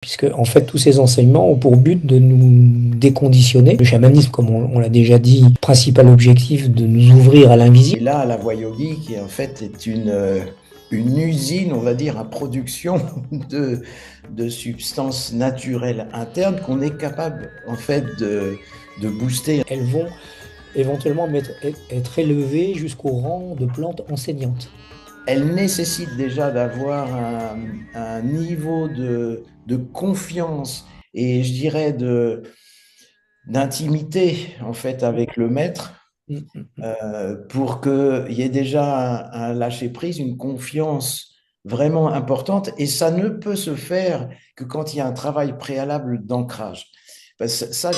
Puisque, en fait, tous ces enseignements ont pour but de nous déconditionner. Le chamanisme, comme on l'a déjà dit, principal objectif de nous ouvrir à Et l'invisible. là, la voie yogique, qui en fait est une usine, on va dire, à production de substances naturelles internes qu'on est capable, en fait, de booster. Elles vont éventuellement être élevées jusqu'au rang de plantes enseignantes. Elle nécessite déjà d'avoir un niveau de confiance et je dirais d'intimité, en fait, avec le maître Mm, mm, mm. pour qu'il y ait déjà un lâcher-prise, une confiance vraiment importante. Et ça ne peut se faire que quand il y a un travail préalable d'ancrage. Parce que ça,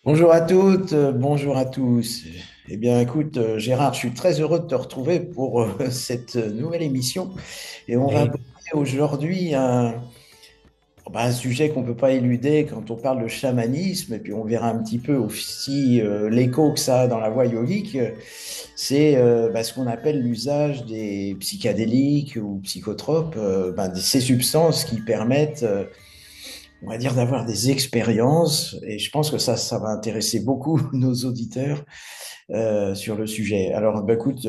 bonjour à toutes, bonjour à tous. Eh bien, écoute, Gérard, je suis très heureux de te retrouver pour cette nouvelle émission. Et on va Oui, aborder aujourd'hui un sujet qu'on ne peut pas éluder quand on parle de chamanisme, et puis on verra un petit peu aussi l'écho que ça a dans la voie yogique. C'est ce qu'on appelle l'usage des psychédéliques ou psychotropes, de ces substances qui permettent on va dire, d'avoir des expériences. Et je pense que ça va intéresser beaucoup nos auditeurs sur le sujet. Alors, écoute,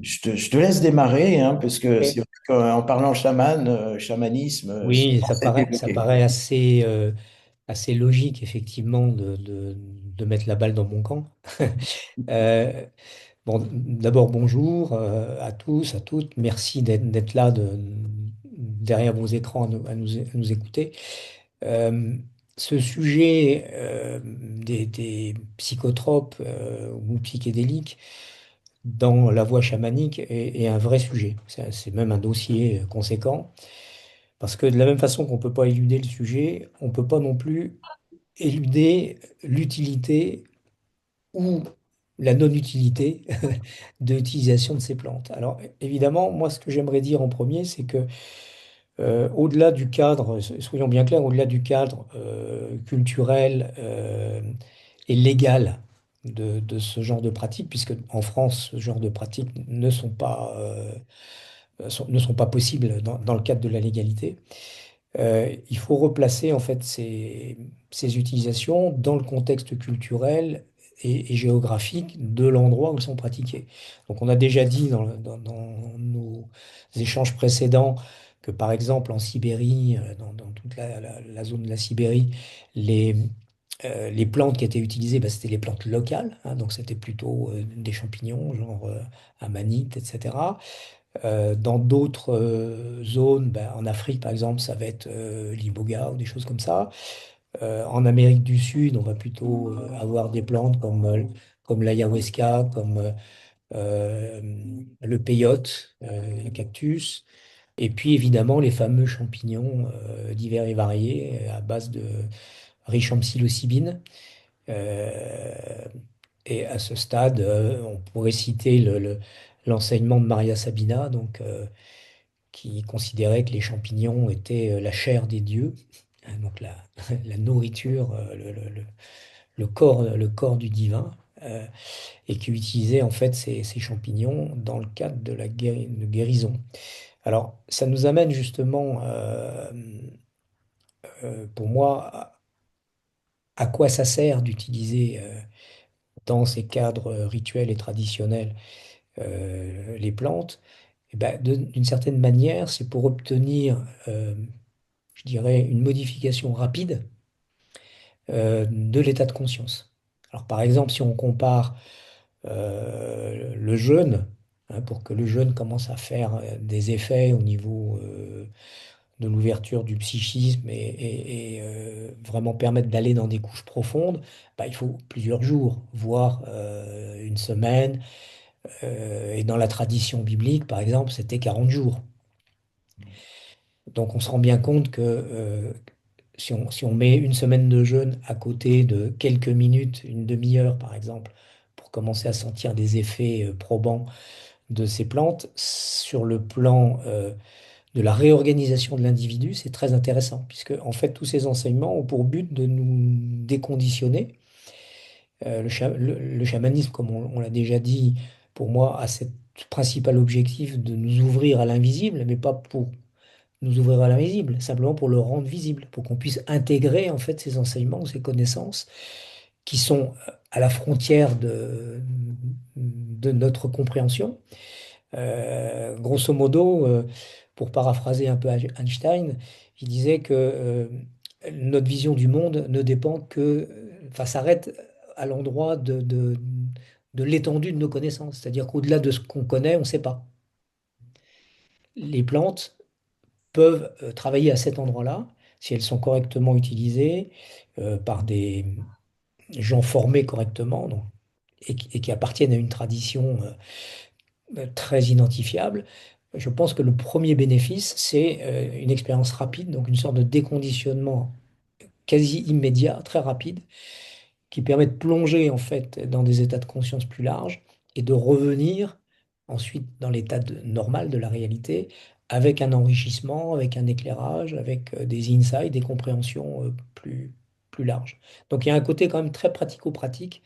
je te laisse démarrer, hein, parce que c'est oui, vrai qu'en parlant chaman, chamanisme, oui, souvent c'est ça évoqué. paraît assez logique, effectivement, de mettre la balle dans mon camp. Euh, bon, d'abord, bonjour à tous, à toutes. Merci d'être là derrière vos écrans à nous écouter. Euh, Ce sujet des psychotropes ou psychédéliques dans la voie chamanique est un vrai sujet. C'est même un dossier conséquent. Parce que de la même façon qu'on ne peut pas éluder le sujet, on ne peut pas non plus éluder l'utilité ou la non-utilité de l'utilisation de ces plantes. Alors évidemment, moi ce que j'aimerais dire en premier, c'est que au-delà du cadre, soyons bien clairs, au-delà du cadre culturel et légal de ce genre de pratiques, puisque en France, ce genre de pratiques ne sont pas possibles dans le cadre de la légalité, il faut replacer en fait ces utilisations dans le contexte culturel et géographique de l'endroit où elles sont pratiquées. Donc on a déjà dit dans nos échanges précédents que par exemple en Sibérie, dans toute la zone de la Sibérie, les, les plantes qui étaient utilisées, bah, c'était les plantes locales, hein, donc c'était plutôt des champignons, genre amanite, etc. Dans d'autres zones, ben, en Afrique par exemple, ça va être l'iboga ou des choses comme ça. En Amérique du Sud, on va plutôt avoir des plantes comme l'ayahuasca, comme euh, le peyote, le cactus. Et puis évidemment les fameux champignons divers et variés à base de riches en psilocybine. Euh, et à ce stade, on pourrait citer l'enseignement de Maria Sabina, donc qui considérait que les champignons étaient la chair des dieux, hein, donc la nourriture, le corps du divin, et qui utilisait en fait ces champignons dans le cadre de la de guérison. Alors, ça nous amène justement, pour moi, à quoi ça sert d'utiliser dans ces cadres rituels et traditionnels les plantes. Eh ben, d'une certaine manière, c'est pour obtenir je dirais, une modification rapide de l'état de conscience. Alors, par exemple, si on compare le jeûne, hein, pour que le jeûne commence à faire des effets au niveau de l'ouverture du psychisme et vraiment permettre d'aller dans des couches profondes, bah, il faut plusieurs jours, voire une semaine. Et dans la tradition biblique, par exemple, c'était 40 jours. Donc on se rend bien compte que si on met une semaine de jeûne à côté de quelques minutes, une demi-heure par exemple, pour commencer à sentir des effets probants de ces plantes, sur le plan de la réorganisation de l'individu, c'est très intéressant, puisque en fait tous ces enseignements ont pour but de nous déconditionner. Le chamanisme, comme on l'a déjà dit, pour moi, a cet principal objectif de nous ouvrir à l'invisible, mais pas pour nous ouvrir à l'invisible, simplement pour le rendre visible, pour qu'on puisse intégrer en fait ces enseignements, ces connaissances qui sont à la frontière de notre compréhension. Grosso modo, pour paraphraser un peu Einstein, il disait que notre vision du monde ne dépend que, enfin, s'arrête à l'endroit de l'étendue de nos connaissances. C'est-à-dire qu'au-delà de ce qu'on connaît, on ne sait pas. Les plantes peuvent travailler à cet endroit-là si elles sont correctement utilisées par des gens formés correctement donc, et qui appartiennent à une tradition très identifiable. Je pense que le premier bénéfice, c'est une expérience rapide, donc une sorte de déconditionnement quasi immédiat, très rapide, qui permet de plonger en fait dans des états de conscience plus larges et de revenir ensuite dans normal de la réalité avec un enrichissement, avec un éclairage, avec des insights, des compréhensions plus larges. Donc il y a un côté quand même très pratico-pratique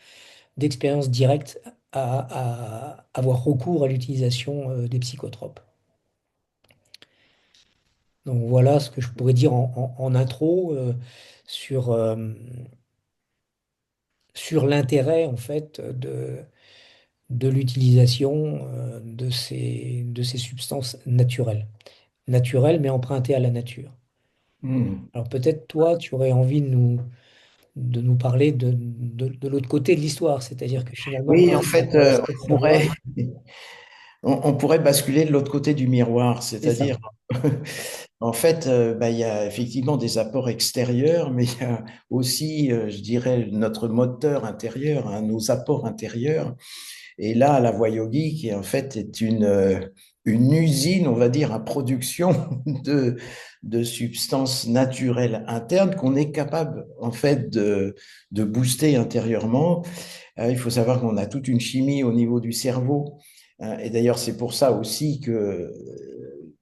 d'expérience directe à avoir recours à l'utilisation des psychotropes. Donc voilà ce que je pourrais dire en intro sur, sur l'intérêt en fait de l'utilisation de ces substances naturelles. Naturelles mais empruntées à la nature. Hmm. Alors peut-être toi, tu aurais envie de nous parler de l'autre côté de l'histoire, c'est-à-dire que finalement, Oui, moi, en ce qui fait, m'intéresserait de savoir, on pourrait basculer de l'autre côté du miroir, c'est ça. c'est-à-dire, en fait, bah, il y a effectivement des apports extérieurs, mais il y a aussi, je dirais, notre moteur intérieur, hein, nos apports intérieurs. Et là, la voie yogique, en fait, est une usine, on va dire, à production de substances naturelles internes qu'on est capable, en fait, de booster intérieurement. Il faut savoir qu'on a toute une chimie au niveau du cerveau. Et d'ailleurs, c'est pour ça aussi que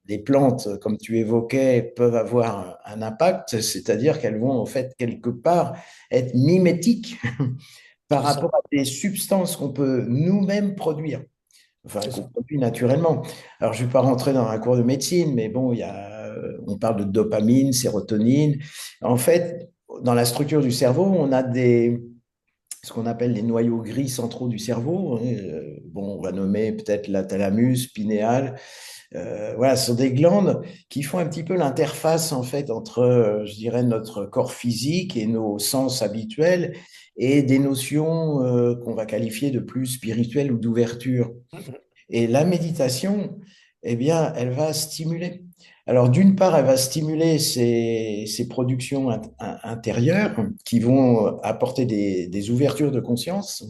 les plantes, comme tu évoquais, peuvent avoir un impact, c'est-à-dire qu'elles vont, en fait, quelque part, être mimétiques par C'est ça. rapport à des substances qu'on peut nous-mêmes produire, enfin, C'est qu'on ça. produit naturellement. Alors, je ne vais pas rentrer dans un cours de médecine, mais bon, on parle de dopamine, sérotonine. En fait, dans la structure du cerveau, on a ce qu'on appelle les noyaux gris centraux du cerveau. Hein. Bon, on va nommer peut-être la thalamus, pinéale. Voilà, ce sont des glandes qui font un petit peu l'interface en fait entre, je dirais, notre corps physique et nos sens habituels et des notions qu'on va qualifier de plus spirituelles ou d'ouverture. Mhm. Et la méditation, eh bien, elle va stimuler. Alors, d'une part, elle va stimuler ces productions intérieures qui vont apporter des ouvertures de conscience.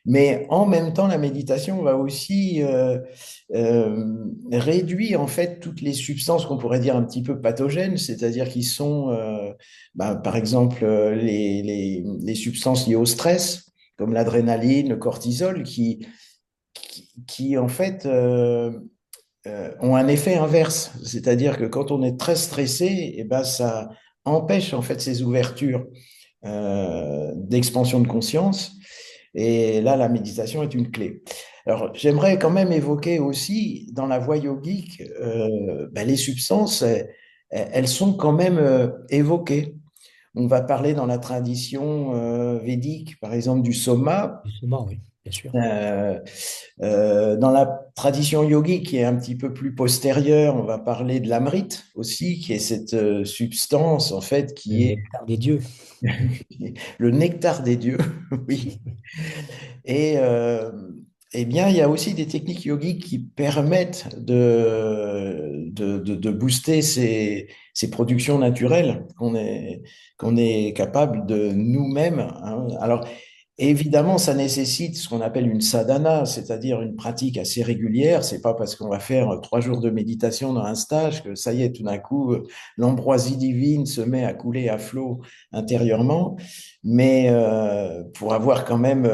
Mais en même temps, la méditation va aussi réduire en fait toutes les substances qu'on pourrait dire un petit peu pathogènes, c'est-à-dire qui sont, par exemple, les substances liées au stress, comme l'adrénaline, le cortisol, qui en fait ont un effet inverse. C'est-à-dire que quand on est très stressé, eh ben, ça empêche en fait ces ouvertures d'expansion de conscience. Et là, la méditation est une clé. Alors, j'aimerais quand même évoquer aussi, dans la voie yogique, les substances, elles sont quand même évoquées. On va parler dans la tradition védique, par exemple, du soma. Justement, oui, bien sûr. Euh, dans la tradition yogique, qui est un petit peu plus postérieure, on va parler de l'amrit aussi, qui est cette substance, en fait, Le qui est nectar des dieux. le nectar des dieux. Oui. Et eh bien, il y a aussi des techniques yogiques qui permettent de booster ces productions naturelles qu'on est capable de nous-mêmes. Hein. Alors, Évidemment, ça nécessite ce qu'on appelle une sadhana, c'est-à-dire une pratique assez régulière. C'est pas parce qu'on va faire 3 jours de méditation dans un stage que ça y est, tout d'un coup, l'ambroisie divine se met à couler à flot intérieurement. Mais pour avoir quand même,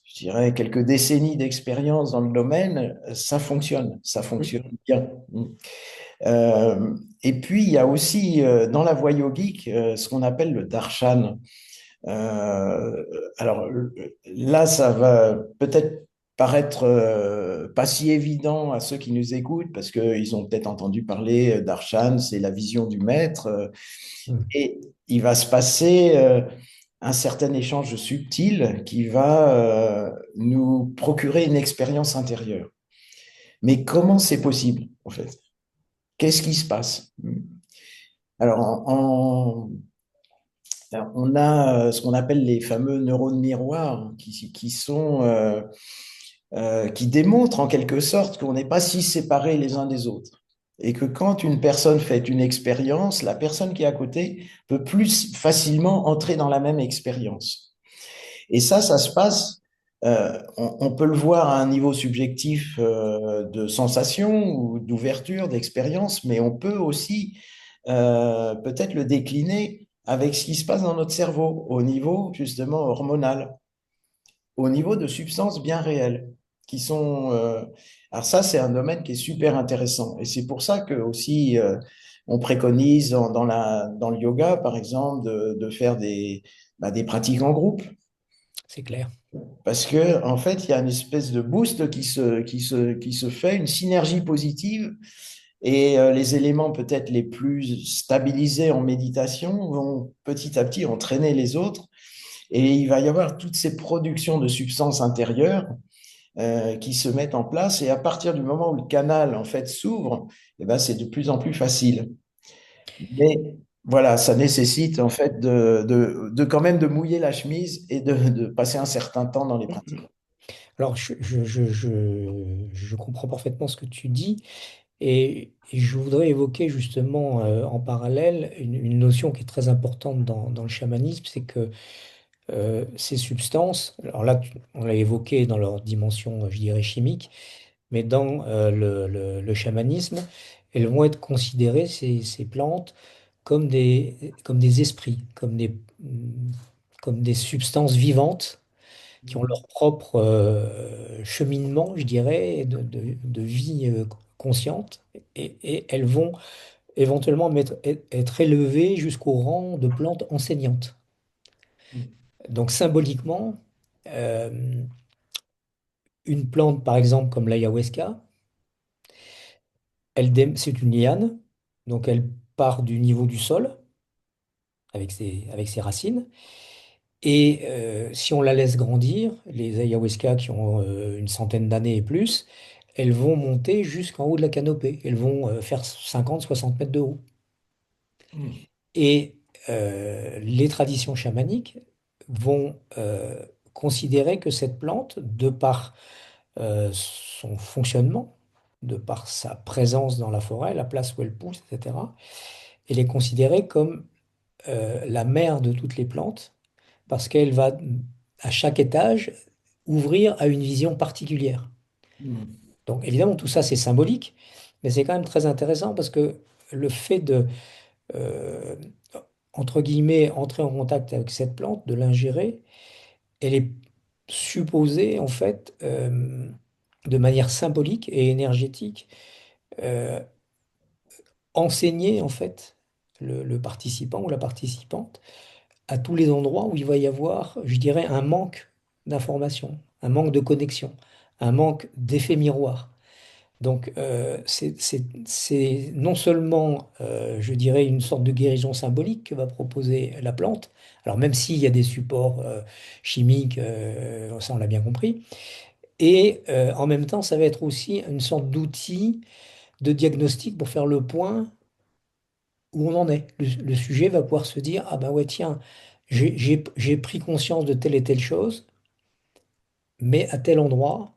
je dirais, quelques décennies d'expérience dans le domaine, ça Oui. fonctionne bien. Et puis, il y a aussi dans la voie yogique ce qu'on appelle le darshan. Euh, alors là, ça va peut-être paraître pas si évident à ceux qui nous écoutent parce qu'ils ont peut-être entendu parler d'Arshan, c'est la vision du maître. Mm. Et il va se passer un certain échange subtil qui va nous procurer une expérience intérieure. Mais comment c'est possible, en fait? Qu'est-ce qui se passe? Alors, on a ce qu'on appelle les fameux neurones miroirs qui sont qui démontrent en quelque sorte qu'on n'est pas si séparés les uns des autres. Et que quand une personne fait une expérience, la personne qui est à côté peut plus facilement entrer dans la même expérience. Et ça se passe, on peut le voir à un niveau subjectif de sensation ou d'ouverture, d'expérience, mais on peut aussi peut-être le décliner avec ce qui se passe dans notre cerveau au niveau justement hormonal, au niveau de substances bien réelles qui sont. Alors ça, c'est un domaine qui est super intéressant et c'est pour ça que aussi on préconise dans le yoga, par exemple, de faire des pratiques en groupe. C'est clair. Parce que, en fait, il y a une espèce de boost qui se fait, une synergie positive, et les éléments peut-être les plus stabilisés en méditation vont petit à petit entraîner les autres, et il va y avoir toutes ces productions de substances intérieures qui se mettent en place, et à partir du moment où le canal, en fait, s'ouvre, eh ben, c'est de plus en plus facile. Mais voilà, ça nécessite, en fait, de quand même de mouiller la chemise et de passer un certain temps dans les pratiques. Alors, je comprends parfaitement ce que tu dis et je voudrais évoquer justement en parallèle une notion qui est très importante dans le chamanisme, c'est que ces substances, alors là, on l'a évoqué dans leur dimension, je dirais, chimique, mais dans le chamanisme, elles vont être considérées, ces plantes, comme des esprits, comme des substances vivantes qui ont leur propre cheminement, je dirais, de vie consciente, et elles vont éventuellement être élevées jusqu'au rang de plantes enseignantes. Donc symboliquement, euh, une plante, par exemple, comme l'ayahuasca, c'est une liane, donc elle part du niveau du sol avec ses racines. Et si on la laisse grandir, les ayahuasca qui ont une centaine d'années et plus, elles vont monter jusqu'en haut de la canopée. Elles vont faire 50-60 mètres de haut. Et les traditions chamaniques vont considérer que cette plante, de par son fonctionnement, de par sa présence dans la forêt, la place où elle pousse, etc., elle est considérée comme la mère de toutes les plantes parce qu'elle va, à chaque étage, ouvrir à une vision particulière. Donc évidemment, tout ça, c'est symbolique, mais c'est quand même très intéressant parce que le fait de, euh, entre guillemets, entrer en contact avec cette plante, de l'ingérer, elle est supposée, en fait, de manière symbolique et énergétique, euh, enseigner, en fait, le participant ou la participante à tous les endroits où il va y avoir, je dirais, un manque d'information, un manque de connexion, un manque d'effet miroir. Donc, c'est non seulement, je dirais, une sorte de guérison symbolique que va proposer la plante, alors même s'il y a des supports chimiques, ça on l'a bien compris, et en même temps, ça va être aussi une sorte d'outil de diagnostic pour faire le point où on en est. Le sujet va pouvoir se dire, ah bah ouais, tiens, j'ai pris conscience de telle et telle chose, mais à tel endroit,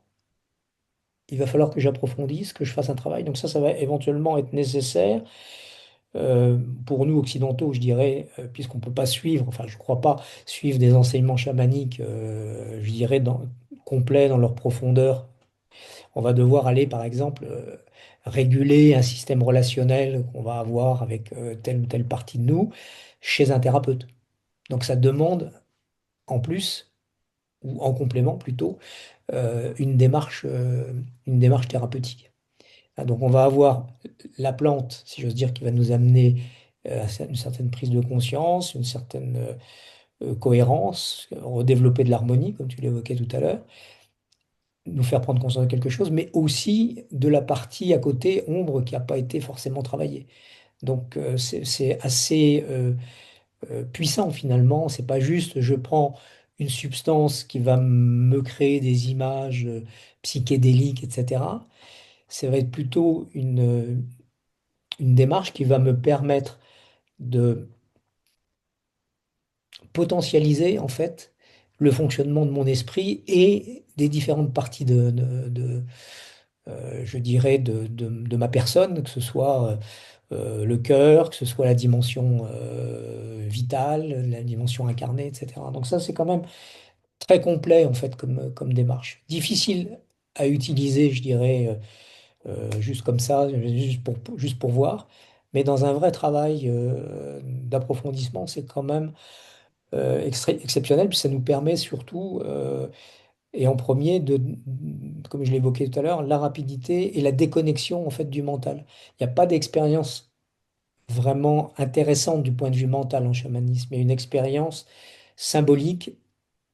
il va falloir que j'approfondisse, que je fasse un travail. Donc ça va éventuellement être nécessaire euh, pour nous occidentaux, je dirais, puisqu'on ne peut pas suivre, enfin je ne crois pas suivre des enseignements chamaniques, je dirais, complets dans leur profondeur. On va devoir aller, par exemple, réguler un système relationnel qu'on va avoir avec telle ou telle partie de nous chez un thérapeute. Donc ça demande en plus, ou en complément plutôt, une démarche thérapeutique. Ah, donc on va avoir la plante, si j'ose dire, qui va nous amener à une certaine prise de conscience, une certaine cohérence, redévelopper de l'harmonie, comme tu l'évoquais tout à l'heure, nous faire prendre conscience de quelque chose, mais aussi de la partie à côté ombre qui n'a pas été forcément travaillée. Donc c'est assez puissant finalement. C'est pas juste je prends une substance qui va me créer des images psychédéliques, etc. Ça va être plutôt une démarche qui va me permettre de potentialiser en fait le fonctionnement de mon esprit et des différentes parties je dirais, de ma personne, que ce soit le cœur, que ce soit la dimension vitale, la dimension incarnée, etc. Donc ça, c'est quand même très complet en fait comme démarche. Difficile à utiliser, je dirais, juste comme ça, juste pour voir. Mais dans un vrai travail d'approfondissement, c'est quand même exceptionnel, puis ça nous permet surtout, et en premier, comme je l'évoquais tout à l'heure, la rapidité et la déconnexion en fait du mental. Il n'y a pas d'expérience vraiment intéressante du point de vue mental en chamanisme, mais une expérience symbolique,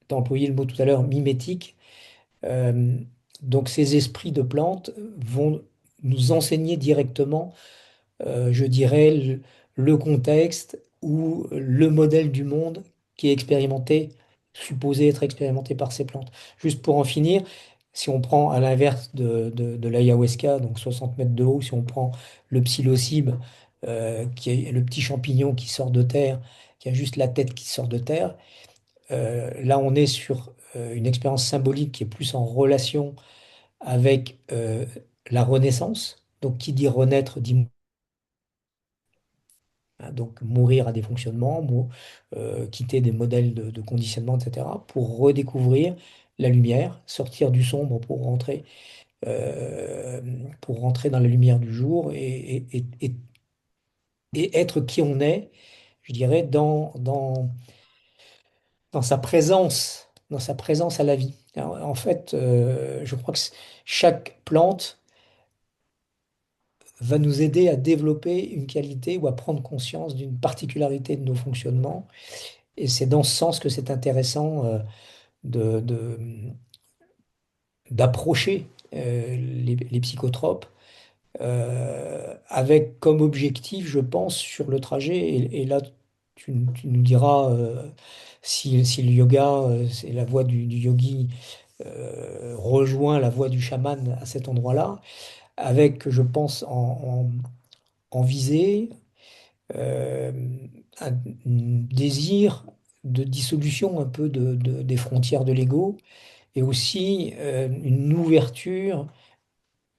tu as employé le mot tout à l'heure, mimétique. Euh, donc ces esprits de plantes vont nous enseigner directement je dirais, le contexte ou le modèle du monde qui est expérimenté, supposé être expérimenté par ces plantes. Juste pour en finir, si on prend à l'inverse de l'ayahuasca, donc 60 mètres de haut, si on prend le psilocybe, qui est le petit champignon qui sort de terre, qui a juste la tête qui sort de terre, là on est sur une expérience symbolique qui est plus en relation avec la renaissance. Donc qui dit renaître dit hein, donc mourir à des fonctionnements, quitter des modèles de conditionnement, etc., pour redécouvrir la lumière, sortir du sombre euh, pour rentrer dans la lumière du jour et être qui on est, je dirais, dans sa présence à la vie. Alors, en fait, je crois que chaque plante va nous aider à développer une qualité ou à prendre conscience d'une particularité de nos fonctionnements. Et c'est dans ce sens que c'est intéressant d'approcher les psychotropes avec comme objectif, je pense, sur le trajet, et là tu nous diras si le yoga, c'est la voie du yogi, rejoint la voie du chaman à cet endroit-là, avec, je pense, en visée euh, un désir de dissolution un peu des frontières de l'ego et aussi une ouverture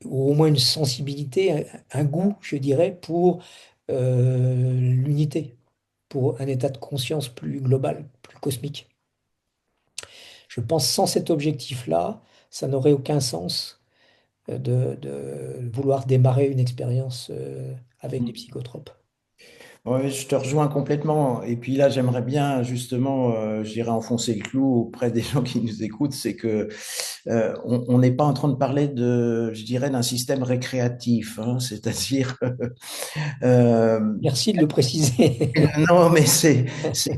ou au moins une sensibilité, un goût, je dirais, pour l'unité, pour un état de conscience plus global, plus cosmique. Je pense sans cet objectif-là, ça n'aurait aucun sens de vouloir démarrer une expérience avec des psychotropes. Ouais, je te rejoins complètement. Et puis là, j'aimerais bien justement, je dirais, enfoncer le clou auprès des gens qui nous écoutent, c'est que on n'est pas en train de parler de, je dirais, d'un système récréatif, hein, c'est-à-dire euh, Merci de le préciser. non, mais c'est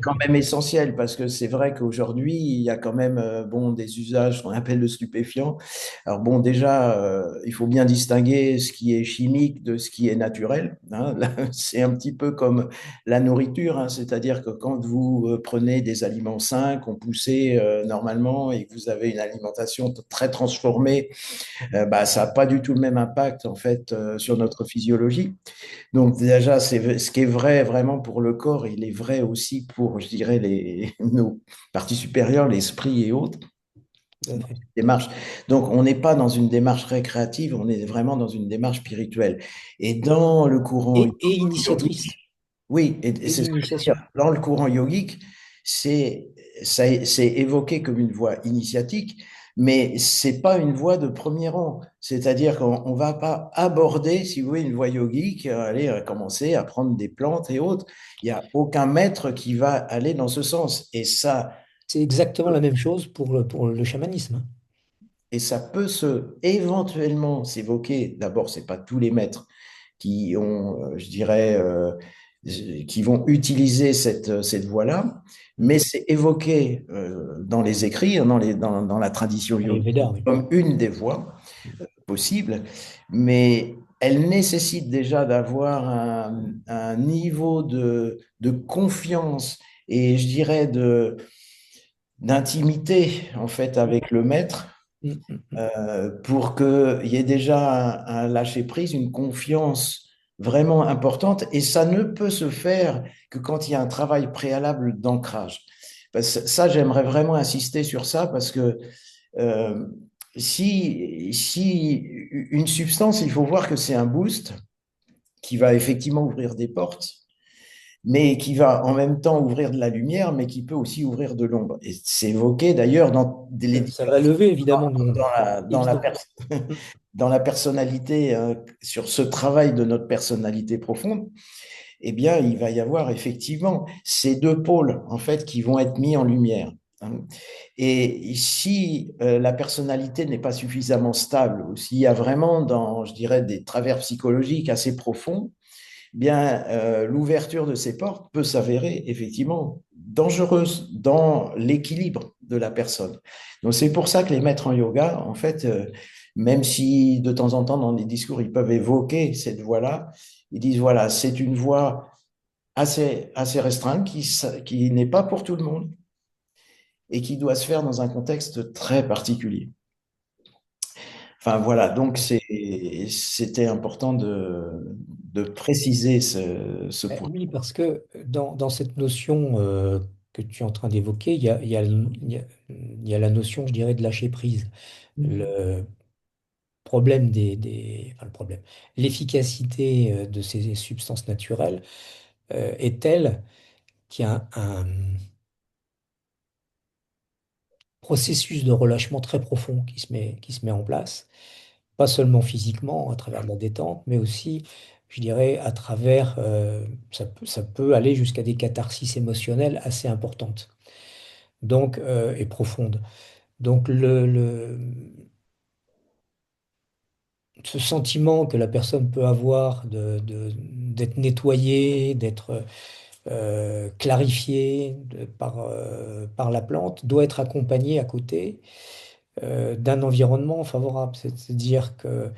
quand même essentiel parce que c'est vrai qu'aujourd'hui, il y a quand même bon, des usages qu'on appelle de stupéfiants. Alors bon, déjà, il faut bien distinguer ce qui est chimique de ce qui est naturel, hein. Là, c'est un petit peu comme la nourriture, hein, c'est-à-dire que quand vous prenez des aliments sains, qu'on poussé normalement et que vous avez une alimentation très transformée, bah, ça n'a pas du tout le même impact en fait sur notre physiologie. Donc déjà, c'est ce qui est vrai vraiment pour le corps, il est vrai aussi pour, je dirais, nos parties supérieures, l'esprit et autres. tout à fait. Démarche. Donc, on n'est pas dans une démarche récréative, on est vraiment dans une démarche spirituelle. Et dans le courant Et initiatrice. yogique, oui, et Et c'est ce que je veux dire, d'initiation. dans le courant yogique, c'est c'est évoqué comme une voie initiatique, mais c'est pas une voie de premier rang. C'est-à-dire qu'on on va pas aborder, si vous voulez, une voie yogique, aller commencer à prendre des plantes et autres. Il n'y a aucun maître qui va aller dans ce sens. C'est exactement la même chose pour le chamanisme, hein. Et ça peut se éventuellement s'évoquer. D'abord, c'est pas tous les maîtres qui ont, je dirais, qui vont utiliser cette voie-là, mais c'est évoqué dans les écrits, hein, dans la tradition Dans les yogique, Védas, oui. comme une des voies possibles, mais elle nécessite déjà d'avoir un niveau de confiance et je dirais d'intimité en fait Mm, avec le maître mm, mm, mm. pour qu'il y ait déjà un lâcher-prise, une confiance vraiment importante. Et ça ne peut se faire que quand il y a un travail préalable d'ancrage. Ça, j'aimerais vraiment insister sur ça parce que euh, si une substance, il faut voir que c'est un boost qui va effectivement ouvrir des portes, mais qui va en même temps ouvrir de la lumière, mais qui peut aussi ouvrir de l'ombre. Et c'est évoqué d'ailleurs dans les Ça va lever évidemment de l'ombre, dans la, évidemment. Mm. dans la personnalité, sur ce travail de notre personnalité profonde, eh bien, il va y avoir effectivement ces deux pôles, en fait, qui vont être mis en lumière, hein. Et si la personnalité n'est pas suffisamment stable, ou s'il y a vraiment, je dirais, des travers psychologiques assez profonds, eh bien, l'ouverture de ces portes peut s'avérer effectivement dangereuse dans l'équilibre de la personne. Donc, c'est pour ça que les maîtres en yoga, en fait, même si de temps en temps dans les discours, ils peuvent évoquer cette voie-là, ils disent, voilà, c'est une voie assez restreinte qui n'est pas pour tout le monde et qui doit se faire dans un contexte très particulier. Enfin, voilà, donc c'était important de préciser ce point. Oui, parce que dans cette notion que tu es en train d'évoquer, il y a la notion, je dirais, de lâcher prise. Le problème enfin, le problème, l'efficacité de ces substances naturelles est telle qu'il y a un processus de relâchement très profond qui se met en place, pas seulement physiquement à travers de la détente, mais aussi, je dirais, à travers, ça peut aller jusqu'à des catharsis émotionnelles assez importantes, donc, et profondes. Donc ce sentiment que la personne peut avoir d'être nettoyée, d'être clarifiée par la plante, doit être accompagné à côté d'un environnement favorable. C'est-à-dire que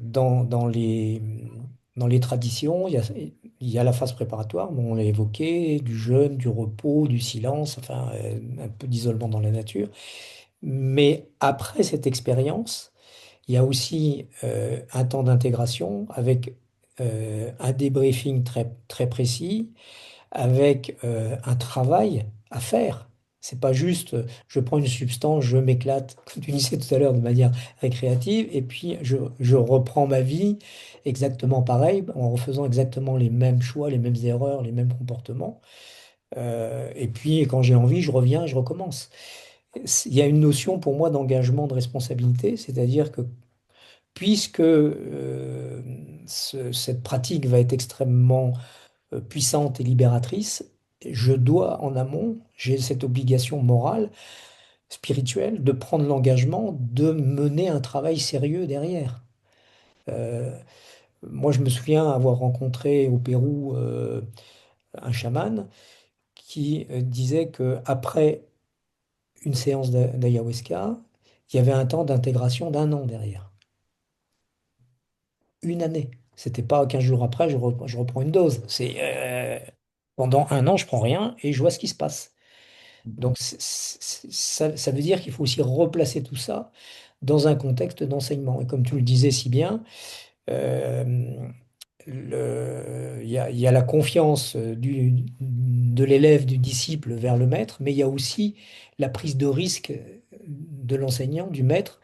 dans les traditions, il y a la phase préparatoire, bon, on l'a évoqué, du jeûne, du repos, du silence, enfin un peu d'isolement dans la nature. Mais après cette expérience, il y a aussi un temps d'intégration avec un débriefing très précis, avec un travail à faire. C'est pas juste je prends une substance, je m'éclate, comme tu disais tout à l'heure, de manière récréative, et puis je reprends ma vie exactement pareil, en refaisant exactement les mêmes choix, les mêmes erreurs, les mêmes comportements. Et puis quand j'ai envie, je reviens, je recommence. Il y a une notion pour moi d'engagement, de responsabilité, c'est-à-dire que puisque cette pratique va être extrêmement puissante et libératrice, je dois en amont, j'ai cette obligation morale, spirituelle, de prendre l'engagement de mener un travail sérieux derrière. Euh, Moi, je me souviens avoir rencontré au Pérou un chaman qui disait que après une séance d'ayahuasca, il y avait un temps d'intégration d'un an derrière. Une année. C'était pas 15 jours après, je reprends une dose. C'est pendant un an, je prends rien et je vois ce qui se passe. Donc ça veut dire qu'il faut aussi replacer tout ça dans un contexte d'enseignement. Et comme tu le disais si bien, euh, il y a la confiance de l'élève, du disciple vers le maître, mais il y a aussi la prise de risque de l'enseignant, du maître,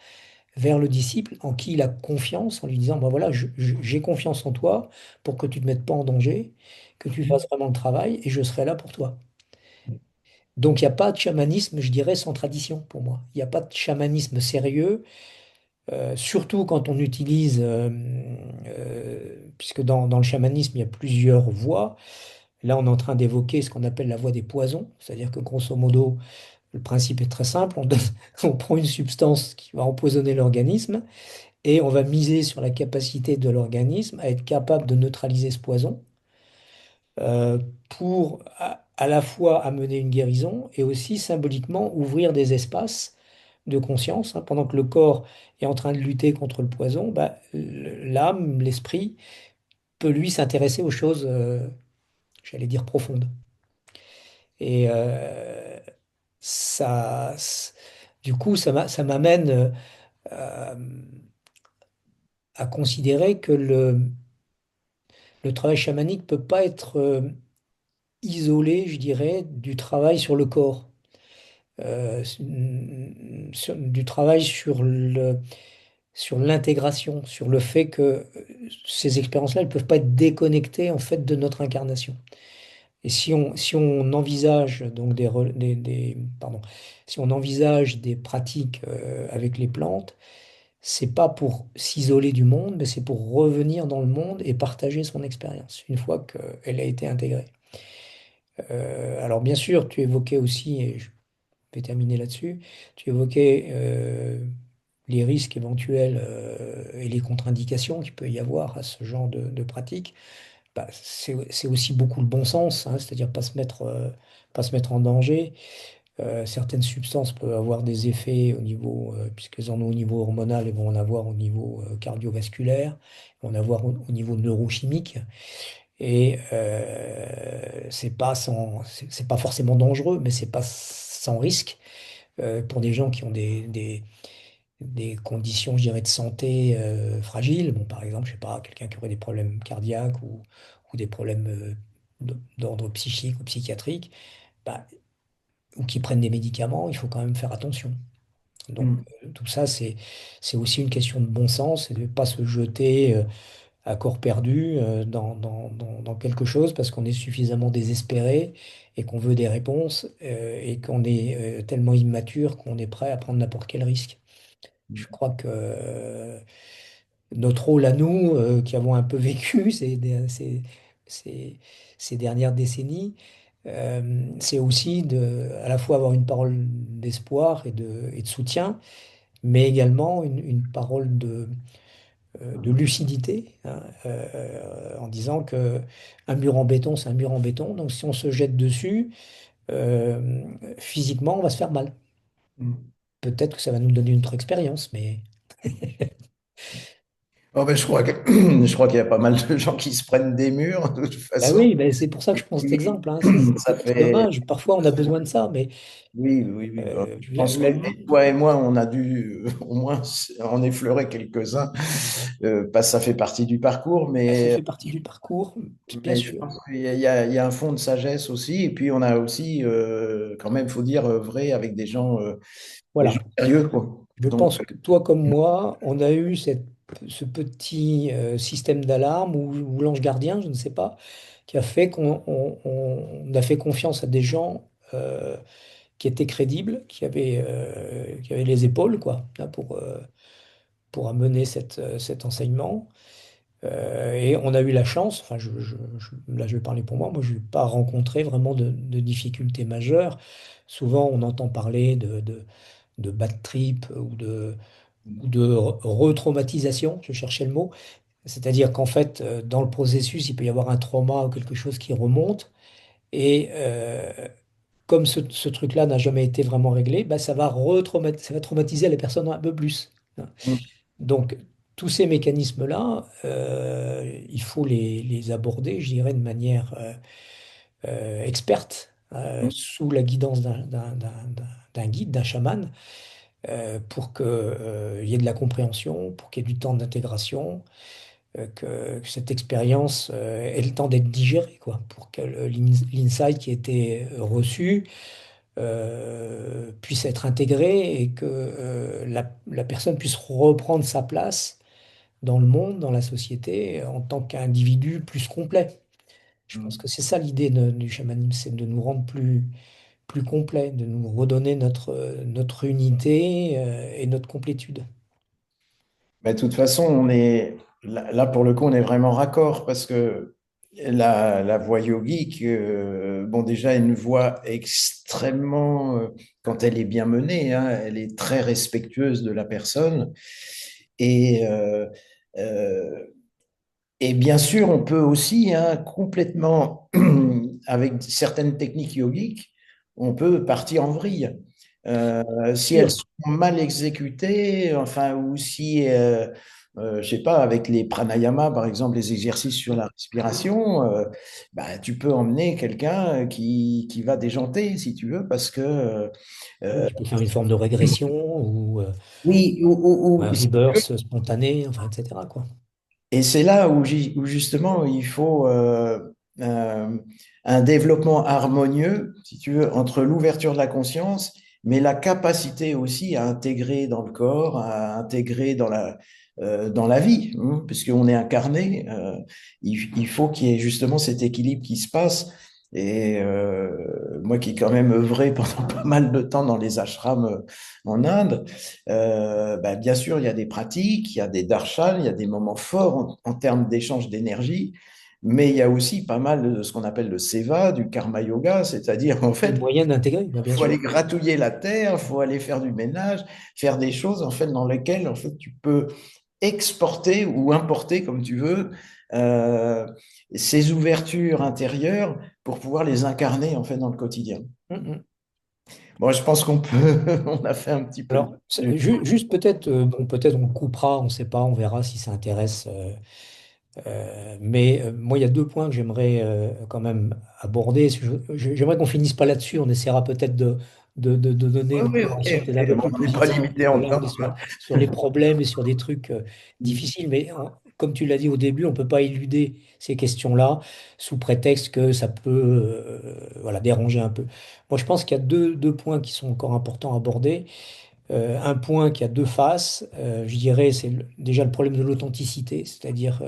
vers le disciple en qui il a confiance, en lui disant, ben voilà, j'ai confiance en toi pour que tu ne te mettes pas en danger, que tu fasses vraiment le travail et je serai là pour toi. Donc il n'y a pas de chamanisme, je dirais, sans tradition pour moi. Il n'y a pas de chamanisme sérieux, surtout quand on utilise, puisque dans le chamanisme, il y a plusieurs voies. Là, on est en train d'évoquer ce qu'on appelle la voie des poisons, c'est-à-dire que grosso modo, le principe est très simple, on prend une substance qui va empoisonner l'organisme et on va miser sur la capacité de l'organisme à être capable de neutraliser ce poison euh, pour à la fois amener une guérison et aussi symboliquement ouvrir des espaces de conscience, hein. Pendant que le corps est en train de lutter contre le poison, bah, l'âme, l'esprit peut lui s'intéresser aux choses, j'allais dire profondes. Et ça, du coup, ça m'amène à, à considérer que le travail chamanique peut pas être isolé, je dirais, du travail sur le corps, du travail sur l'intégration, sur le fait que ces expériences-là, elles ne peuvent pas être déconnectées en fait de notre incarnation. Et si on envisage donc pardon, si on envisage des pratiques avec les plantes, c'est pas pour s'isoler du monde, mais c'est pour revenir dans le monde et partager son expérience une fois qu'elle a été intégrée. Alors bien sûr, tu évoquais aussi, et je vais terminer là-dessus, tu évoquais les risques éventuels et les contre-indications qu'il peut y avoir à ce genre de pratique. Bah, c'est aussi beaucoup le bon sens, hein, c'est-à-dire pas se mettre en danger. Certaines substances peuvent avoir des effets au niveau, puisqu'elles en ont au niveau hormonal, elles vont en avoir au niveau cardiovasculaire, elles vont en avoir au niveau neurochimique. Et c'est pas forcément dangereux, mais c'est pas sans risque pour des gens qui ont des conditions, je dirais, de santé fragiles. Bon, par exemple, je sais pas, quelqu'un qui aurait des problèmes cardiaques ou des problèmes d'ordre psychique ou psychiatrique, bah, ou qui prennent des médicaments, il faut quand même faire attention. Donc, Mm. tout ça, c'est aussi une question de bon sens et de ne pas se jeter à corps perdu dans quelque chose parce qu'on est suffisamment désespéré et qu'on veut des réponses et qu'on est tellement immature qu'on est prêt à prendre n'importe quel risque. Je crois que notre rôle à nous, qui avons un peu vécu ces dernières décennies, c'est aussi à la fois avoir une parole d'espoir et de soutien, mais également une parole de lucidité, hein, en disant que un mur en béton, c'est un mur en béton. Donc si on se jette dessus, euh, physiquement, on va se faire mal. Mm. Peut-être que ça va nous donner une autre expérience, mais Oh, ben, je crois qu'il y a pas mal de gens qui se prennent des murs, de toute bah façon. oui, bah c'est pour ça que je prends cet Oui, exemple, hein. ça C'est fait. dommage. Parfois, on a besoin de ça, mais Oui, oui, oui. Bon, je pense que toi et moi, on a dû au moins en effleurer quelques-uns, parce que ça fait partie du parcours, bah, ça fait partie du parcours, bien mais je sûr. pense qu'il y a un fond de sagesse aussi. Et puis, on a aussi, quand même, faut dire, œuvré avec des gens Voilà. sérieux, quoi. Je Donc, pense que toi comme moi, on a eu ce petit système d'alarme ou l'ange gardien, je ne sais pas, qui a fait qu'on a fait confiance à des gens qui étaient crédibles, qui avaient les épaules, quoi, là, pour amener cet enseignement. Et on a eu la chance, enfin, là je vais parler pour moi, moi je n'ai pas rencontré vraiment de difficultés majeures. Souvent on entend parler de bad trip ou de retraumatisation, je cherchais le mot. C'est-à-dire qu'en fait, dans le processus, il peut y avoir un trauma ou quelque chose qui remonte. Et comme ce truc-là n'a jamais été vraiment réglé, bah, ça va traumatiser la personne un peu plus, hein. Donc, tous ces mécanismes-là, il faut les aborder, je dirais, de manière experte, sous la guidance d'un guide, d'un chaman, pour qu'il y ait de la compréhension, pour qu'il y ait du temps d'intégration, que cette expérience ait le temps d'être digérée, quoi, pour que l'insight qui a été reçu puisse être intégrée et que la personne puisse reprendre sa place dans le monde, dans la société, en tant qu'individu plus complet. Je pense que c'est ça l'idée du chamanisme, c'est de nous rendre plus complets, de nous redonner notre unité et notre complétude. Mais de toute façon, on est là pour le coup, on est vraiment raccord parce que la voie yogique, bon, déjà, une voie extrêmement, quand elle est bien menée, hein, elle est très respectueuse de la personne. Et, euh, euh, et bien sûr, on peut aussi, hein, complètement, avec certaines techniques yogiques, on peut partir en vrille. Si elles Sûr. sont mal exécutées, enfin, ou si, je sais pas, avec les pranayama, par exemple, les exercices sur la respiration, bah, tu peux emmener quelqu'un qui va déjanter, si tu veux, parce que, Oui, euh, tu peux faire une forme de régression oui, ou un si tu veux. rebirth spontané, enfin, etc., quoi. Et c'est là où justement il faut un développement harmonieux, si tu veux, entre l'ouverture de la conscience, mais la capacité aussi à intégrer dans le corps, à intégrer dans la vie, hein, puisqu'on est incarné. Il faut qu'il y ait justement cet équilibre qui se passe. Et moi qui ai quand même œuvré pendant pas mal de temps dans les ashrams en Inde, bah, bien sûr, il y a des pratiques, il y a des darshans, il y a des moments forts en termes d'échange d'énergie, mais il y a aussi pas mal de ce qu'on appelle le seva, du karma yoga, c'est-à-dire en Des fait, moyens d'intégrer, bah, il bien faut aller sûr. gratouiller la terre, il faut aller faire du ménage, faire des choses en fait dans lesquelles en fait tu peux exporter ou importer comme tu veux euh, ces ouvertures intérieures pour pouvoir les incarner en fait dans le quotidien. Mm, mm. Bon, je pense qu'on peut, on a fait un petit peu Alors, le juste peut-être, bon, peut-être on le coupera, on ne sait pas, on verra si ça intéresse. Mais moi, il y a deux points que j'aimerais quand même aborder. J'aimerais qu'on finisse pas là-dessus. On essaiera peut-être de donner Oui, une oui, ok, coloration peut-être un peu ok. plus On n'est pas positive, limité parce que en là, on temps. est sur les problèmes et sur des trucs difficiles. Mais comme tu l'as dit au début, on peut pas éluder ces questions-là sous prétexte que ça peut voilà, déranger un peu. Moi, je pense qu'il y a deux points qui sont encore importants à aborder. Un point qui a deux faces, je dirais, c'est déjà le problème de l'authenticité, c'est-à-dire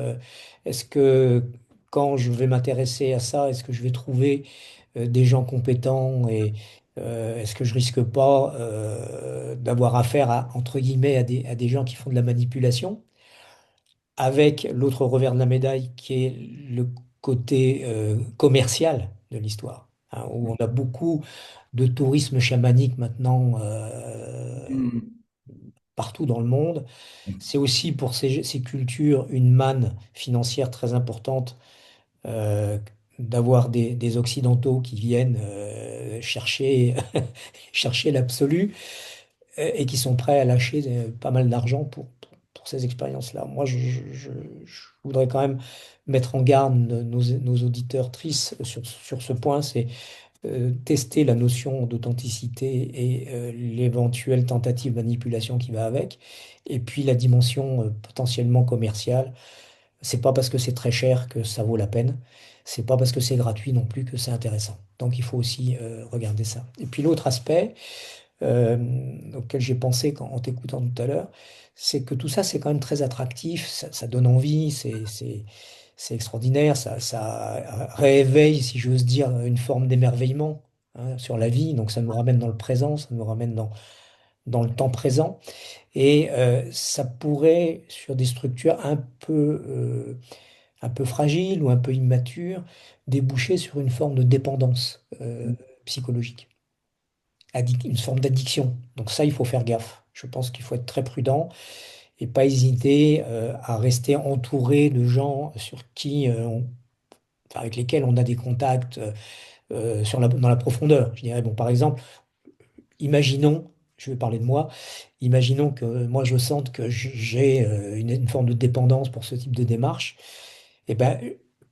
est-ce que quand je vais m'intéresser à ça, est-ce que je vais trouver des gens compétents et est-ce que je risque pas d'avoir affaire à, entre guillemets, à des gens qui font de la manipulation, avec l'autre revers de la médaille qui est le côté commercial de l'histoire, hein, où on a beaucoup de tourisme chamanique maintenant Hmm. partout dans le monde. C'est aussi pour ces cultures une manne financière très importante euh, d'avoir des Occidentaux qui viennent chercher, chercher l'absolu et qui sont prêts à lâcher pas mal d'argent pour ces expériences-là. Moi, je voudrais quand même mettre en garde nos auditeurs tristes sur ce point, c'est tester la notion d'authenticité et l'éventuelle tentative de manipulation qui va avec. Et puis la dimension potentiellement commerciale. C'est pas parce que c'est très cher que ça vaut la peine. C'est pas parce que c'est gratuit non plus que c'est intéressant. Donc il faut aussi regarder ça. Et puis l'autre aspect euh, auquel j'ai pensé en t'écoutant tout à l'heure, c'est que tout ça c'est quand même très attractif, ça donne envie, c'est extraordinaire, ça réveille, si j'ose dire, une forme d'émerveillement hein, sur la vie. Donc ça nous ramène dans le présent, ça nous ramène dans le temps présent. Et ça pourrait, sur des structures un peu fragiles ou un peu immatures, déboucher sur une forme de dépendance psychologique, une forme d'addiction. Donc ça, il faut faire gaffe. Je pense qu'il faut être très prudent et pas hésiter à rester entouré de gens enfin, avec lesquels on a des contacts dans la profondeur. Je dirais, bon, par exemple, imaginons, je vais parler de moi, imaginons que moi je sente que j'ai une forme de dépendance pour ce type de démarche, et ben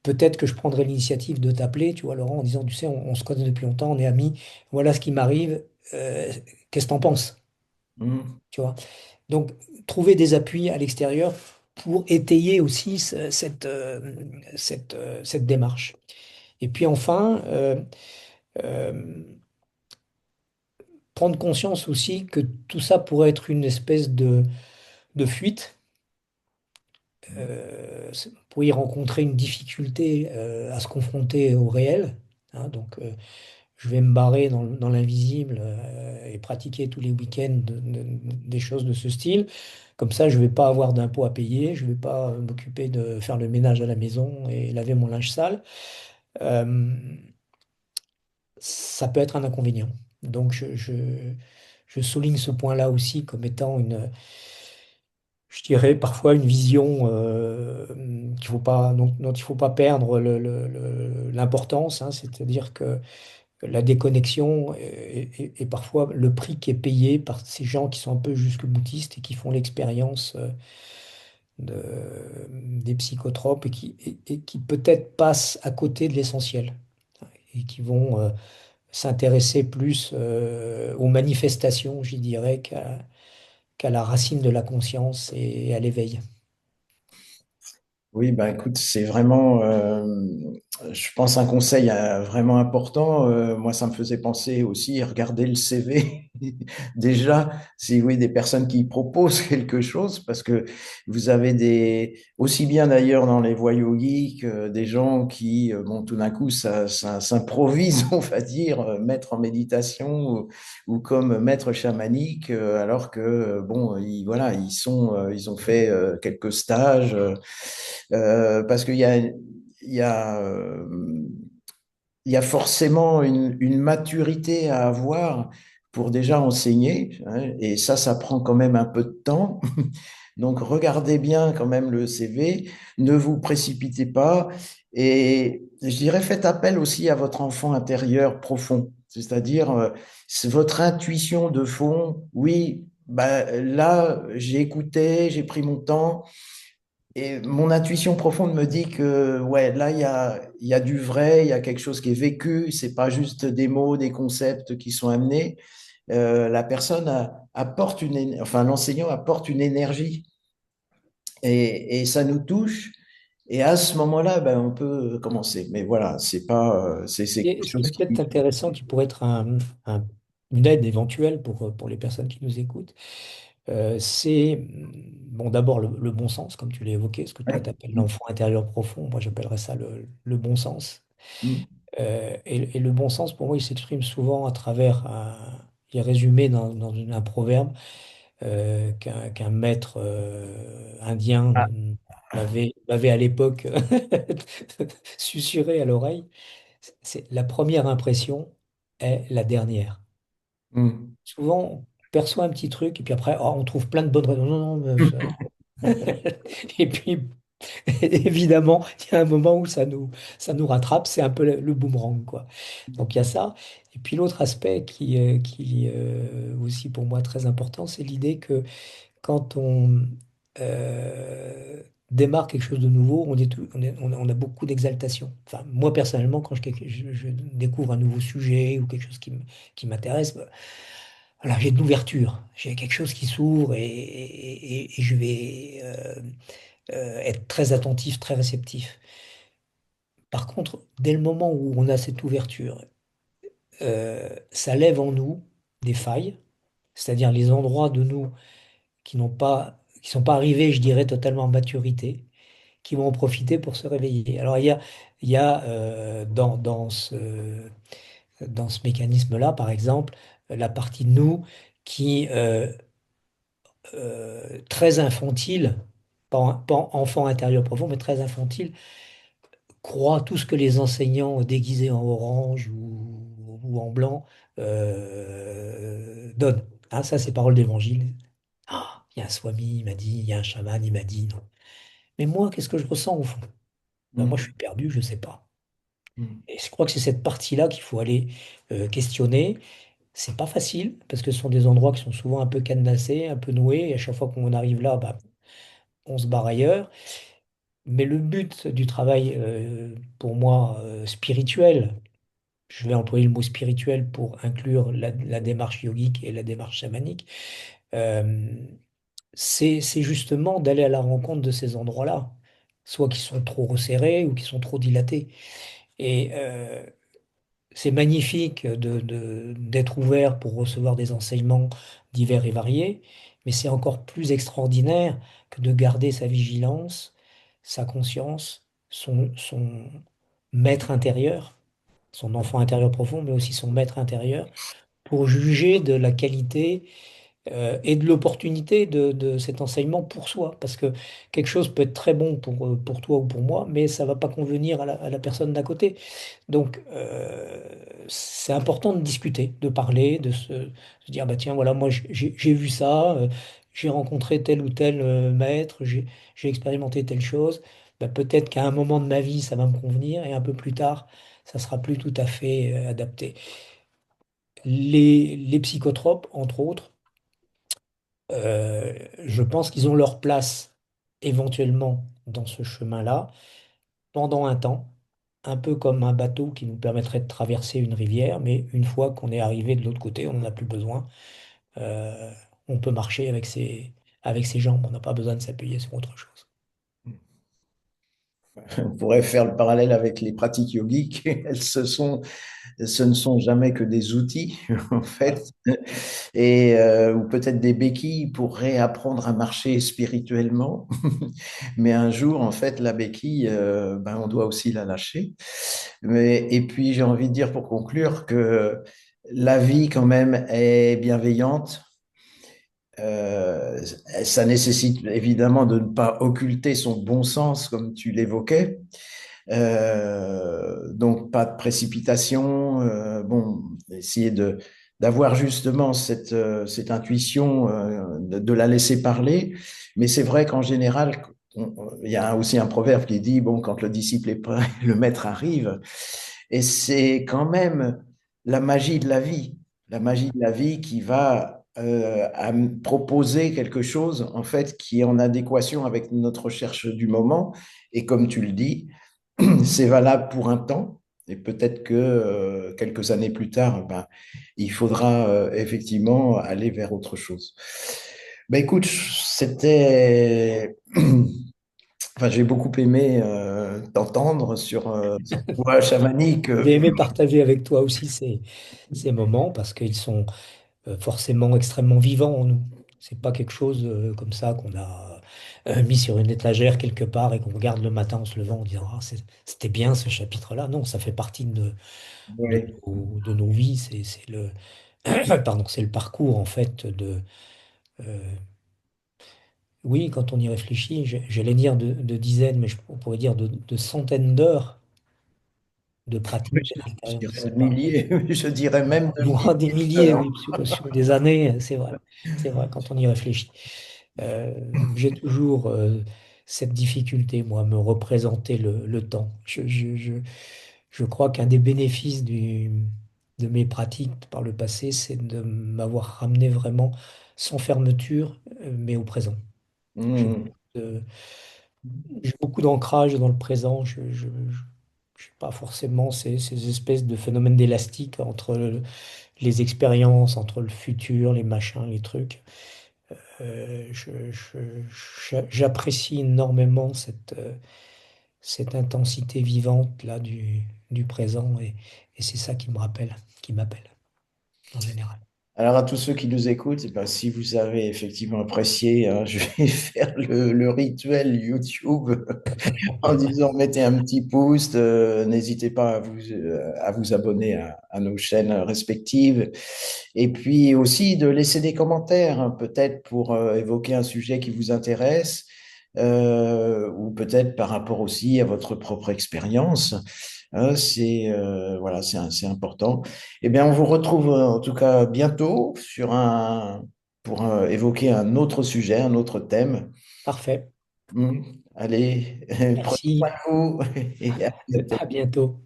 peut-être que je prendrai l'initiative de t'appeler, tu vois, Laurent, en disant, tu sais, on se connaît depuis longtemps, on est amis, voilà ce qui m'arrive, qu'est-ce que t'en penses, Hmm. tu vois? Donc, trouver des appuis à l'extérieur pour étayer aussi cette démarche. Et puis enfin, euh, prendre conscience aussi que tout ça pourrait être une espèce de fuite pour y rencontrer une difficulté à se confronter au réel. Hein. Donc, je vais me barrer dans l'invisible et pratiquer tous les week-ends des choses de ce style. Comme ça, je ne vais pas avoir d'impôts à payer, je ne vais pas m'occuper de faire le ménage à la maison et laver mon linge sale. Euh, Ça peut être un inconvénient. Donc, je souligne ce point-là aussi comme étant je dirais parfois une vision dont il faut pas perdre l'importance, hein. C'est-à-dire que la déconnexion est parfois le prix qui est payé par ces gens qui sont un peu jusque-boutistes et qui font l'expérience des psychotropes et qui peut-être passent à côté de l'essentiel et qui vont s'intéresser plus aux manifestations, j'y dirais, qu'à la racine de la conscience et à l'éveil. Oui, bah écoute, c'est vraiment, je pense, un conseil vraiment important. Moi, ça me faisait penser aussi à regarder le CV. Déjà, si oui, des personnes qui proposent quelque chose, parce que vous avez aussi bien d'ailleurs dans les voies yogiques, des gens qui, bon, tout d'un coup, ça s'improvise, on va dire, maître en méditation ou comme maître chamanique, alors que, bon, voilà, ils ont fait quelques stages. Parce qu'il y a, il y a, il y a forcément une maturité à avoir pour déjà enseigner, hein, et ça prend quand même un peu de temps. Donc, regardez bien quand même le CV, ne vous précipitez pas, et je dirais, faites appel aussi à votre enfant intérieur profond, c'est-à-dire c'est votre intuition de fond. Oui, bah, là, j'ai écouté, j'ai pris mon temps. Et mon intuition profonde me dit que ouais, là, il y a du vrai, il y a quelque chose qui est vécu, c'est pas juste des mots, des concepts qui sont amenés. La personne apporte enfin, l'enseignant apporte une énergie et ça nous touche. Et à ce moment-là, ben, on peut commencer. Mais voilà, c'est pas, c'est quelque Et ce qui chose est peut-être qui. intéressant, qui pourrait être une aide éventuelle pour les personnes qui nous écoutent, c'est bon, d'abord le bon sens, comme tu l'as évoqué, ce que toi Ouais. tu appelles l'enfant intérieur profond. Moi, j'appellerais ça le bon sens. Mm. Et le bon sens, pour moi, il s'exprime souvent à travers il est résumé un proverbe qu'un maître indien m'avait à l'époque susurré à l'oreille. C'est la première impression est la dernière. Mm. Souvent, on perçoit un petit truc et puis après, oh, on trouve plein de bonnes raisons. Non, non, et puis, évidemment, il y a un moment où ça nous rattrape. C'est un peu le boomerang, quoi. Donc, il y a ça. Et puis, l'autre aspect qui aussi pour moi très important, c'est l'idée que quand on démarre quelque chose de nouveau, on a beaucoup d'exaltation. Enfin, moi personnellement, quand je découvre un nouveau sujet ou quelque chose qui m'intéresse, bah, voilà, j'ai de l'ouverture. J'ai quelque chose qui s'ouvre et je vais être très attentif, très réceptif. Par contre, dès le moment où on a cette ouverture, ça lève en nous des failles, c'est-à-dire les endroits de nous qui sont pas arrivés, je dirais, totalement à maturité, qui vont en profiter pour se réveiller. Alors il y a dans ce mécanisme-là, par exemple, la partie de nous qui, très infantile, pas enfant intérieur profond, mais très infantile, croit tout ce que les enseignants déguisés en orange ou en blanc donnent. Hein, ça, c'est parole d'évangile. Ah, il y a un swami, il m'a dit, il y a un chaman, il m'a dit. Non. Mais moi, qu'est-ce que je ressens au fond? Ben, moi, je Mm. suis perdu, je ne sais pas. Mm. Et je crois que c'est cette partie-là qu'il faut aller questionner. C'est pas facile, parce que ce sont des endroits qui sont souvent un peu cadenassés, un peu noués, et à chaque fois qu'on arrive là, bah, on se barre ailleurs. Mais le but du travail, pour moi, spirituel, je vais employer le mot spirituel pour inclure la démarche yogique et la démarche chamanique, euh, c'est justement d'aller à la rencontre de ces endroits-là, soit qui sont trop resserrés ou qui sont trop dilatés. Et c'est magnifique d'être ouvert pour recevoir des enseignements divers et variés, mais c'est encore plus extraordinaire que de garder sa vigilance, sa conscience, son maître intérieur, son enfant intérieur profond, mais aussi son maître intérieur, pour juger de la qualité et de l'opportunité de cet enseignement pour soi. Parce que quelque chose peut être très bon pour toi ou pour moi, mais ça va pas convenir à la personne d'à côté. Donc, c'est important de discuter, de parler, se dire, bah tiens, voilà, moi j'ai vu ça, j'ai rencontré tel ou tel maître, j'ai expérimenté telle chose. Bah, peut-être qu'à un moment de ma vie, ça va me convenir, et un peu plus tard, ça sera plus tout à fait adapté. Les psychotropes, entre autres, je pense qu'ils ont leur place éventuellement dans ce chemin-là pendant un temps, un peu comme un bateau qui nous permettrait de traverser une rivière, mais une fois qu'on est arrivé de l'autre côté, on n'en a plus besoin. Euh, on peut marcher avec ses jambes, on n'a pas besoin de s'appuyer sur autre chose. On pourrait faire le parallèle avec les pratiques yogiques. Ce ne sont jamais que des outils, en Ouais. fait, ou peut-être des béquilles pour réapprendre à marcher spirituellement. Mais un jour, en fait, la béquille, ben, on doit aussi la lâcher. Et puis, j'ai envie de dire pour conclure que la vie, quand même, est bienveillante. Euh, Ça nécessite évidemment de ne pas occulter son bon sens, comme tu l'évoquais. Donc, pas de précipitation. Bon, essayer d'avoir justement cette intuition, de la laisser parler. Mais c'est vrai qu'en général, il y a aussi un proverbe qui dit, bon, quand le disciple est prêt, le maître arrive. Et c'est quand même la magie de la vie, la magie de la vie qui va à me proposer quelque chose, en fait, qui est en adéquation avec notre recherche du moment. Et comme tu le dis, c'est valable pour un temps, et peut-être que quelques années plus tard, ben, il faudra effectivement aller vers autre chose. Ben, écoute, c'était... Enfin, j'ai beaucoup aimé t'entendre sur cette voie chamanique. J'ai aimé partager avec toi aussi ces moments parce qu'ils sont forcément extrêmement vivants en nous. C'est pas quelque chose comme ça qu'on a mis sur une étagère quelque part et qu'on regarde le matin en se levant en disant ah, c'était bien ce chapitre-là. Non, ça fait partie Oui. de nos vies. C'est le, pardon, c'est le parcours en fait euh, oui, quand on y réfléchit, j'allais dire de dizaines, mais on pourrait dire de centaines d'heures de pratique à Je l'intérieur de dirais ces de pas. milliers, je dirais même de Voire des milliers milliers, d'heures. oui, sur des années, c'est vrai. C'est vrai quand on y réfléchit. J'ai toujours cette difficulté, moi, à me représenter le temps. Je crois qu'un des bénéfices de mes pratiques par le passé, c'est de m'avoir ramené vraiment sans fermeture, mais au présent. J'ai Hmm. euh, j'ai beaucoup d'ancrage dans le présent. Je sais pas forcément ces espèces de phénomènes d'élastique entre les expériences, entre le futur, les machins, les trucs. J'apprécie énormément cette intensité vivante là du présent et c'est ça qui m'appelle en général. Alors à tous ceux qui nous écoutent, eh ben, si vous avez effectivement apprécié, hein, je vais faire le rituel YouTube en disant mettez un petit pouce, n'hésitez pas à vous abonner à nos chaînes respectives. Et puis aussi de laisser des commentaires, hein, peut-être pour évoquer un sujet qui vous intéresse, ou peut-être par rapport aussi à votre propre expérience. Hein, voilà, c'est important. Eh bien, on vous retrouve en tout cas bientôt pour évoquer un autre sujet, un autre thème. Parfait. Allez, prenez soin Merci. de vous et à bientôt. À bientôt.